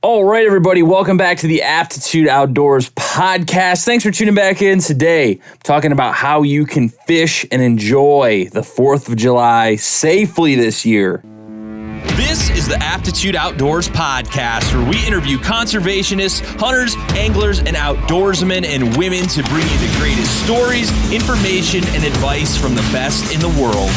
All right, everybody, welcome back to the Aptitude Outdoors podcast. Thanks for tuning back in today. I'm talking about how you can fish and enjoy the 4th of July safely this year. This is the Aptitude Outdoors podcast, where we interview conservationists, hunters, anglers, and outdoorsmen and women to bring you the greatest stories, information, and advice from the best in the world.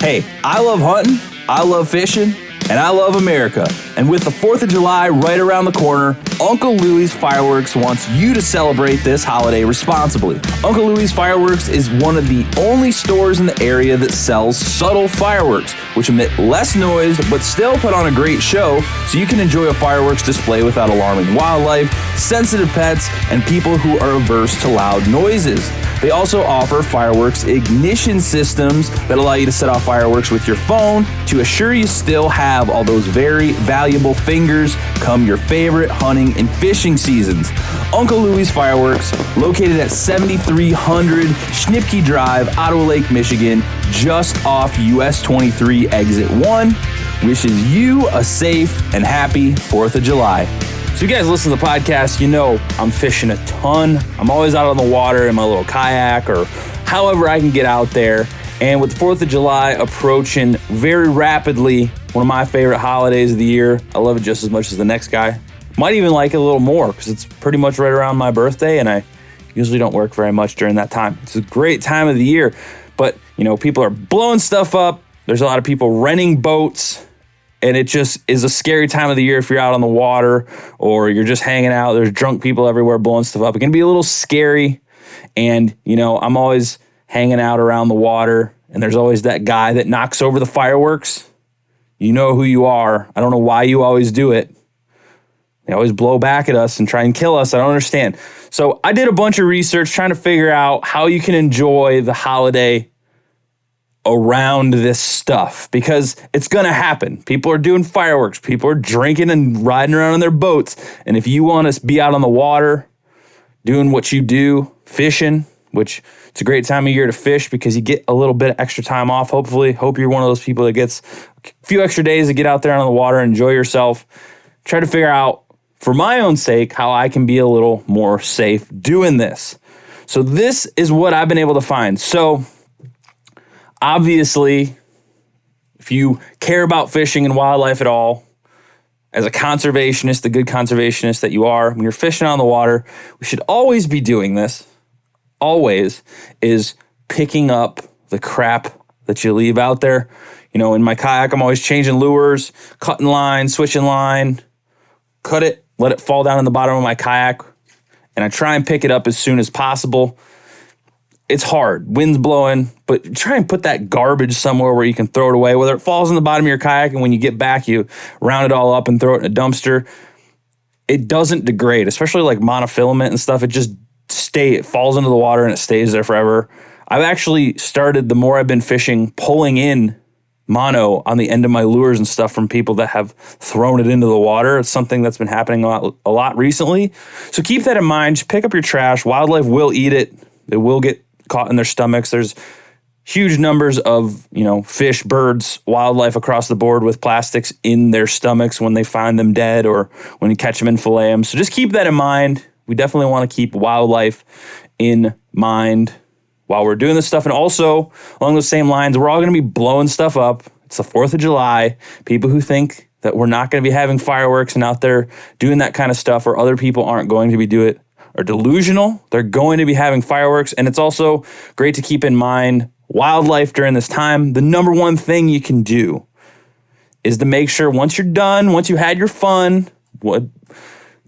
Hey, I love hunting, I love fishing, and I love America. And with the 4th of July right around the corner, Uncle Louie's Fireworks wants you to celebrate this holiday responsibly. Uncle Louie's Fireworks is one of the only stores in the area that sells subtle fireworks, which emit less noise but still put on a great show, so you can enjoy a fireworks display without alarming wildlife, sensitive pets, and people who are averse to loud noises. They also offer fireworks ignition systems that allow you to set off fireworks with your phone to assure you still have all those very valuable fingers come your favorite hunting and fishing seasons. Uncle Louie's Fireworks, located at 7300 Schnipke Drive, Ottawa Lake, Michigan, just off US 23 Exit 1, wishes you a safe and happy 4th of July. So you guys listen to the podcast, you know I'm fishing a ton. I'm always out on the water in my little kayak or however I can get out there. And with the 4th of July approaching very rapidly, one of my favorite holidays of the year, I love it just as much as the next guy. Might even like it a little more because it's pretty much right around my birthday and I usually don't work very much during that time. It's a great time of the year, but you know, people are blowing stuff up. There's a lot of people renting boats. And it just is a scary time of the year if you're out on the water or you're just hanging out. There's drunk people everywhere blowing stuff up. It can be a little scary. And, you know, I'm always hanging out around the water. And there's always that guy that knocks over the fireworks. You know who you are. I don't know why you always do it. They always blow back at us and try and kill us. I don't understand. So I did a bunch of research trying to figure out how you can enjoy the holiday around this stuff, because it's going to happen. People are doing fireworks. People are drinking and riding around on their boats. And if you want to be out on the water doing what you do, fishing, which it's a great time of year to fish because you get a little bit of extra time off. Hopefully, hope you're one of those people that gets a few extra days to get out there on the water and enjoy yourself. Try to figure out, for my own sake, how I can be a little more safe doing this. So this is what I've been able to find. So obviously, if you care about fishing and wildlife at all, as a conservationist, the good conservationist that you are, when you're fishing on the water, we should always be doing this, always, is picking up the crap that you leave out there. You know, in my kayak, I'm always changing lures, cutting line, switching line, cut it, let it fall down in the bottom of my kayak, and I try and pick it up as soon as possible. It's hard, wind's blowing, but try and put that garbage somewhere where you can throw it away, whether it falls in the bottom of your kayak and when you get back, you round it all up and throw it in a dumpster. It doesn't degrade, especially like monofilament and stuff. It falls into the water and it stays there forever. I've actually started, the more I've been fishing, pulling in mono on the end of my lures and stuff from people that have thrown it into the water. It's something that's been happening a lot recently. So keep that in mind. Just pick up your trash. Wildlife will eat it. They will get caught in their stomachs. There's huge numbers of, you know, fish, birds, wildlife across the board with plastics in their stomachs when they find them dead or when you catch them and fillet them. So just keep that in mind. We definitely want to keep wildlife in mind while we're doing this stuff. And also, along those same lines, we're all going to be blowing stuff up. It's the 4th of July. People who think that we're not going to be having fireworks and out there doing that kind of stuff, or other people aren't going to be doing it, are delusional. They're going to be having fireworks. And it's also great to keep in mind wildlife during this time. The number one thing you can do is to make sure once you're done, once you had your fun,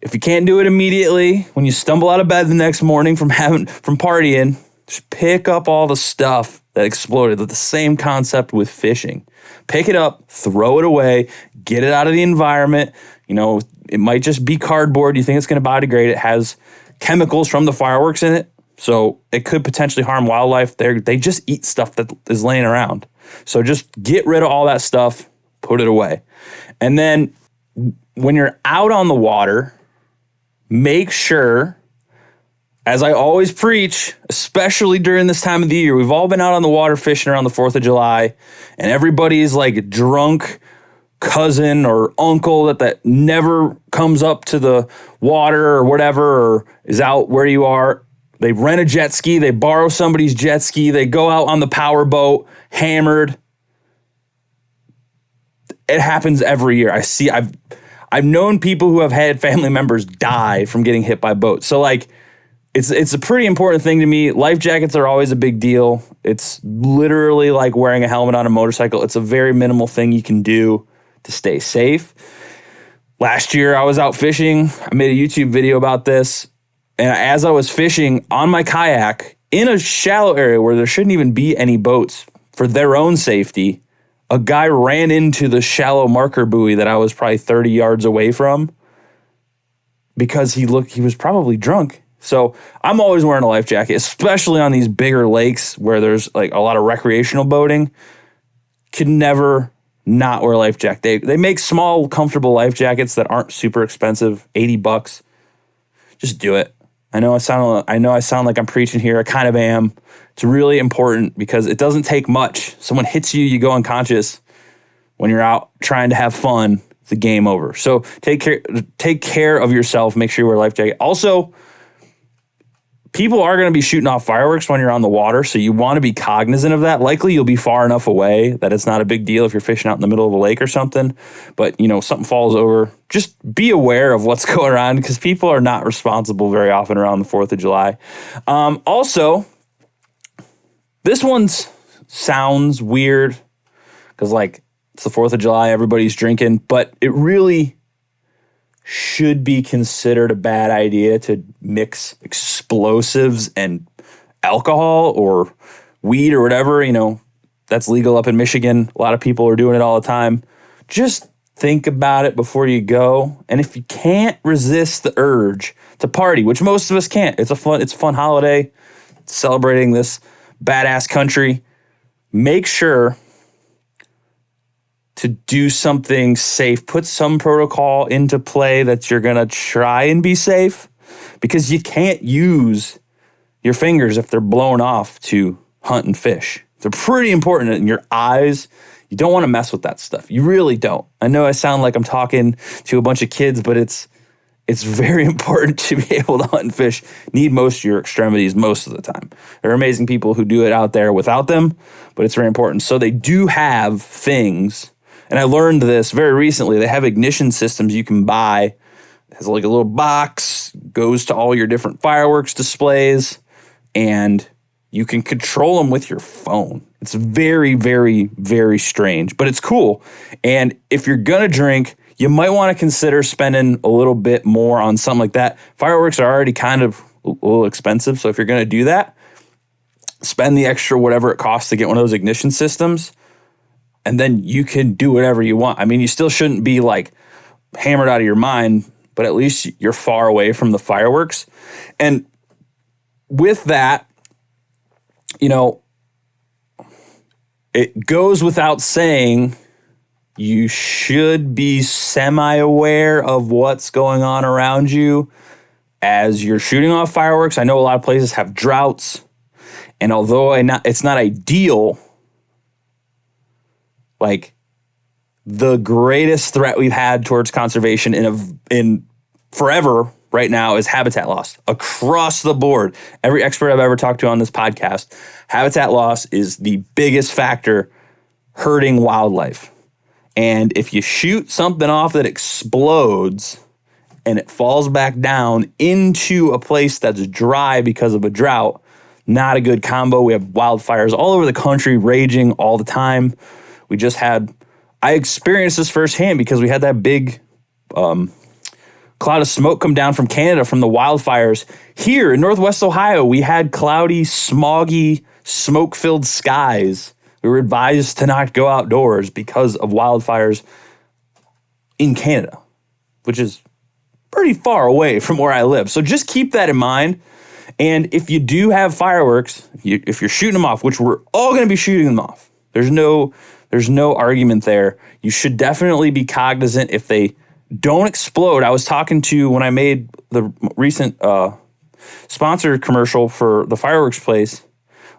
if you can't do it immediately, when you stumble out of bed the next morning from partying, just pick up all the stuff that exploded. The same concept with fishing. Pick it up, throw it away, get it out of the environment. You know, it might just be cardboard. You think it's going to biodegrade. It has chemicals from the fireworks in it, so it could potentially harm wildlife. They just eat stuff that is laying around. So just get rid of all that stuff, put it away. And then when you're out on the water, make sure, as I always preach, especially during this time of the year, we've all been out on the water fishing around the 4th of July, and everybody's like drunk, cousin or uncle that never comes up to the water or whatever, or is out where you are. They rent a jet ski, they borrow somebody's jet ski, they go out on the power boat, hammered. It happens every year. I've known people who have had family members die from getting hit by boats. So like, it's a pretty important thing to me. Life jackets are always a big deal. It's literally like wearing a helmet on a motorcycle. It's a very minimal thing you can do to stay safe. Last year I was out fishing. I made a YouTube video about this. And as I was fishing on my kayak in a shallow area where there shouldn't even be any boats for their own safety, a guy ran into the shallow marker buoy that I was probably 30 yards away from because he was probably drunk. So I'm always wearing a life jacket, especially on these bigger lakes where there's like a lot of recreational boating. Can never not wear a life jacket. They make small, comfortable life jackets that aren't super expensive, $80. Just do it. I know I sound like I'm preaching here. I kind of am. It's really important because it doesn't take much. Someone hits you, you go unconscious. When you're out trying to have fun, it's a game over. So take care of yourself. Make sure you wear a life jacket. Also, people are going to be shooting off fireworks when you're on the water, so you want to be cognizant of that. Likely you'll be far enough away that it's not a big deal if you're fishing out in the middle of a lake or something. But, something falls over, just be aware of what's going on because people are not responsible very often around the 4th of July. Also, this one sounds weird because, it's the 4th of July, everybody's drinking, but it really should be considered a bad idea to mix explosives and alcohol or weed or whatever. That's legal up in Michigan. A lot of people are doing it all the time. Just think about it before you go. And if you can't resist the urge to party, which most of us can't, it's a fun holiday celebrating this badass country, make sure to do something safe. Put some protocol into play that you're going to try and be safe because you can't use your fingers if they're blown off to hunt and fish. They're pretty important in your eyes. You don't want to mess with that stuff. You really don't. I know I sound like I'm talking to a bunch of kids, but it's very important to be able to hunt and fish. Need most of your extremities most of the time. There are amazing people who do it out there without them, but it's very important. So they do have things. And I learned this very recently. They have ignition systems you can buy. It has like a little box, goes to all your different fireworks displays, and you can control them with your phone. It's very, very, very strange, but it's cool. And if you're going to drink, you might want to consider spending a little bit more on something like that. Fireworks are already kind of a little expensive, so if you're going to do that, spend the extra whatever it costs to get one of those ignition systems. And then you can do whatever you want. I mean, you still shouldn't be hammered out of your mind, but at least you're far away from the fireworks. And with that, it goes without saying you should be semi-aware of what's going on around you as you're shooting off fireworks. I know a lot of places have droughts, and although it's not ideal, the greatest threat we've had towards conservation in forever right now is habitat loss across the board. Every expert I've ever talked to on this podcast, habitat loss is the biggest factor hurting wildlife. And if you shoot something off that explodes and it falls back down into a place that's dry because of a drought, not a good combo. We have wildfires all over the country raging all the time. I experienced this firsthand because we had that big cloud of smoke come down from Canada from the wildfires. Here in Northwest Ohio, we had cloudy, smoggy, smoke-filled skies. We were advised to not go outdoors because of wildfires in Canada, which is pretty far away from where I live. So just keep that in mind. And if you do have fireworks, if you're shooting them off, which we're all going to be shooting them off, there's no argument there. You should definitely be cognizant if they don't explode. I was talking to, when I made the recent sponsor commercial for the fireworks place,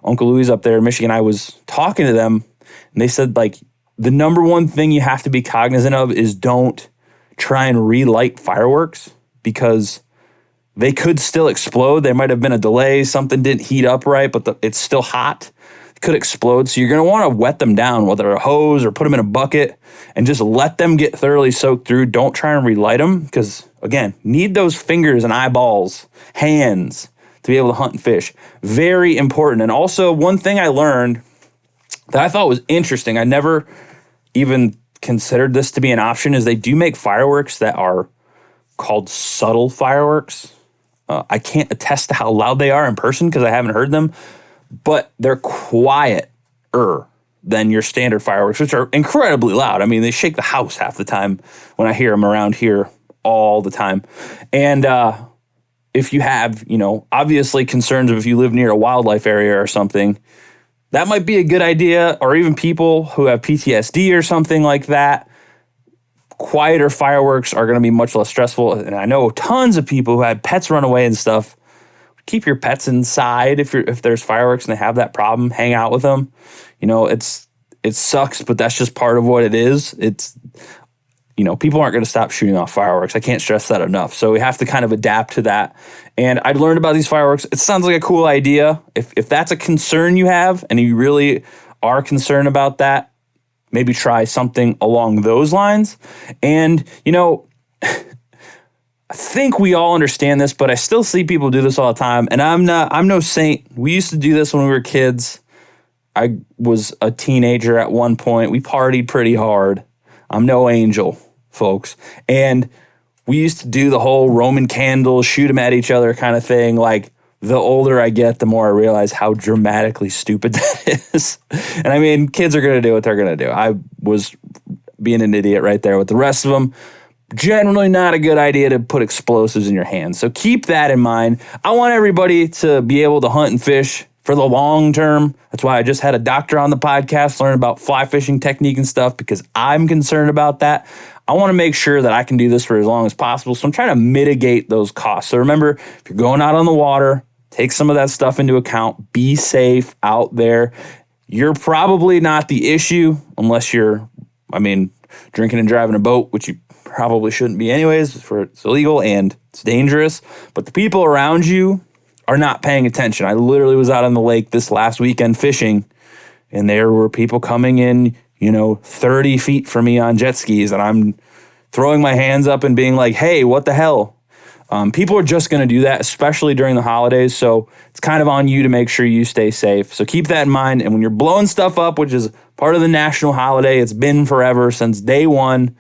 Uncle Louie's up there in Michigan, I was talking to them and they said the number one thing you have to be cognizant of is don't try and relight fireworks, because they could still explode. There might have been a delay. Something didn't heat up right, but it's still hot. It could explode. So you're going to want to wet them down, whether a hose or put them in a bucket, and just let them get thoroughly soaked through. Don't try and relight them, because, again, need those fingers and eyeballs, hands, to be able to hunt and fish. Very important. And also, one thing I learned that I thought was interesting, I never even considered this to be an option, is they do make fireworks that are called subtle fireworks. I can't attest to how loud they are in person because I haven't heard them, but they're quieter than your standard fireworks, which are incredibly loud. I mean, they shake the house half the time when I hear them around here all the time. And if you have, obviously concerns of if you live near a wildlife area or something, that might be a good idea. Or even people who have PTSD or something like that, quieter fireworks are going to be much less stressful. And I know tons of people who had pets run away and stuff. Keep your pets inside if there's fireworks and they have that problem. Hang out with them. It sucks, but that's just part of what it is. It's, people aren't going to stop shooting off fireworks. I can't stress that enough. So we have to kind of adapt to that. And I learned about these fireworks. It sounds like a cool idea. If that's a concern you have and you really are concerned about that, maybe try something along those lines. And, I think we all understand this, but I still see people do this all the time. And I'm no saint. We used to do this when we were kids. I was a teenager at one point. We partied pretty hard. I'm no angel, folks. And we used to do the whole Roman candles, shoot them at each other kind of thing. Like, the older I get, the more I realize how dramatically stupid that is. And I mean, kids are going to do what they're going to do. I was being an idiot right there with the rest of them. Generally not a good idea to put explosives in your hands. So keep that in mind. I want everybody to be able to hunt and fish for the long term. That's why I just had a doctor on the podcast learn about fly fishing technique and stuff, because I'm concerned about that. I want to make sure that I can do this for as long as possible. So I'm trying to mitigate those costs. So remember, if you're going out on the water, take some of that stuff into account. Be safe out there. You're probably not the issue unless you're, drinking and driving a boat, which you probably shouldn't be anyways, for it's illegal and it's dangerous. But the people around you are not paying attention. I literally was out on the lake this last weekend fishing, and there were people coming in, 30 feet from me on jet skis, and I'm throwing my hands up and being like, hey, what the hell? People are just going to do that, especially during the holidays. So it's kind of on you to make sure you stay safe. So keep that in mind. And when you're blowing stuff up, which is part of the national holiday, it's been forever since day one,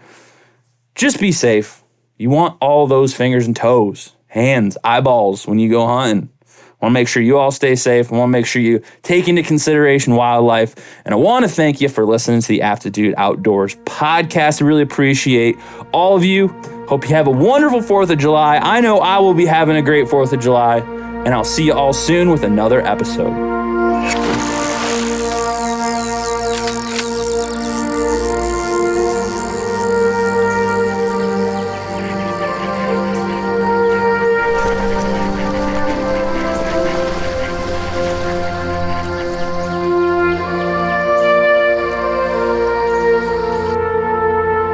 just be safe. You want all those fingers and toes, hands, eyeballs when you go hunting. I want to make sure you all stay safe. I want to make sure you take into consideration wildlife. And I want to thank you for listening to the Aptitude Outdoors podcast. I really appreciate all of you. Hope you have a wonderful 4th of July. I know I will be having a great 4th of July. And I'll see you all soon with another episode.